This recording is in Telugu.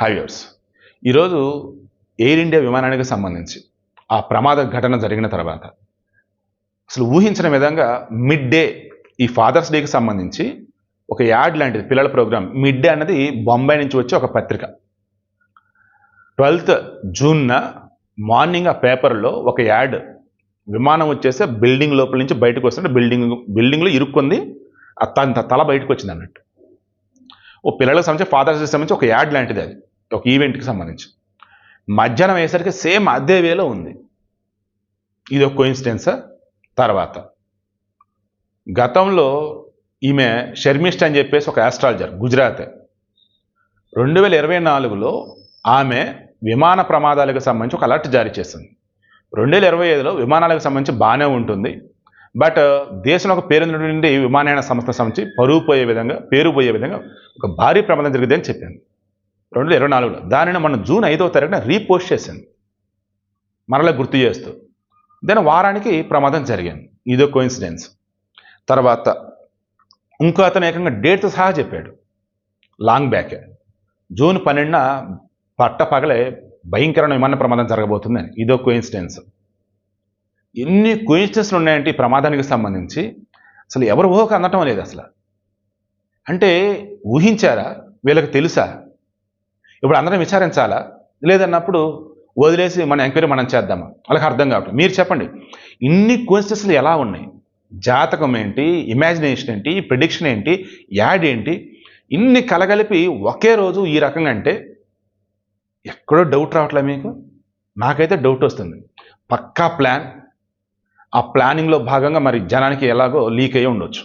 హైవేర్స్ ఈరోజు ఎయిర్ ఇండియా విమానానికి సంబంధించి ఆ ప్రమాద ఘటన జరిగిన తర్వాత అసలు ఊహించిన విధంగా మిడ్ డే ఈ ఫాదర్స్ డేకి సంబంధించి ఒక యాడ్ లాంటిది పిల్లల ప్రోగ్రామ్ మిడ్ డే అన్నది బొంబాయి నుంచి వచ్చే ఒక పత్రిక 12th జూన్న మార్నింగ్ ఆ పేపర్లో ఒక యాడ్ విమానం వచ్చేసి బిల్డింగ్ లోపల నుంచి బయటకు వస్తుంటే బిల్డింగ్లో ఇరుక్కుంది తల బయటకు వచ్చింది అన్నట్టు ఓ పిల్లలకు సంబంధించి ఫాదర్స్ డే సంబంధించి ఒక యాడ్ లాంటిది అది ఒక ఈవెంట్కి సంబంధించి మధ్యాహ్నం అయ్యేసరికి సేమ్ అదే వేలో ఉంది. ఇది ఒక కోయిన్సిడెన్సా? తర్వాత గతంలో ఈమె షర్మిష్ట అని చెప్పేసి ఒక ఆస్ట్రాలజర్ గుజరాత్ 2024లో ఆమె విమాన ప్రమాదాలకు సంబంధించి ఒక అలర్ట్ జారీ చేసింది. 2025లో విమానాలకు సంబంధించి బాగానే ఉంటుంది, బట్ దేశంలో ఒక పేరున్నటువంటి విమానయాన సంస్థ సంబంధించి పేరు పోయే విధంగా ఒక భారీ ప్రమాదం జరిగింది అని చెప్పింది 2024లో. దానిని మనం జూన్ 5వ తారీఖున రీపోస్ట్ చేసింది మరలా గుర్తు చేస్తూ. దాని వారానికి ప్రమాదం జరిగింది. ఇదో కోయిన్సిడెన్స్. తర్వాత ఇంకో అతను ఏకంగా డేట్తో సహా చెప్పాడు లాంగ్ బ్యాకే, జూన్ 12న పగలే భయంకరమైన విమాన ప్రమాదం జరగబోతుందని. ఇదో కోయిన్సిడెన్స్. ఎన్ని కోయిన్సిడెన్స్లు ఉన్నాయంటే ఈ ప్రమాదానికి సంబంధించి అసలు ఎవరు ఊహకు అందటం లేదు అసలు. అంటే ఊహించారా? వీళ్ళకి తెలుసా? ఇప్పుడు అందరం విచారించాలా? లేదన్నప్పుడు వదిలేసి మన ఎంక్వైరీ మనం చేద్దామా? వాళ్ళకి అర్థం కావట్లేదు. మీరు చెప్పండి, ఇన్ని కోయిన్సిడెన్స్లు ఎలా ఉన్నాయి? జాతకం ఏంటి, ఇమాజినేషన్ ఏంటి, ప్రిడిక్షన్ ఏంటి, యాడ్ ఏంటి, ఇన్ని కలగలిపి ఒకే రోజు ఈ రకంగా అంటే ఎక్కడో డౌట్ రావట్లే మీకు? నాకైతే డౌట్ వస్తుంది. పక్కా ప్లాన్. ఆ ప్లానింగ్లో భాగంగా మరి జనానికి ఎలాగో లీక్ అయ్యి ఉండొచ్చు.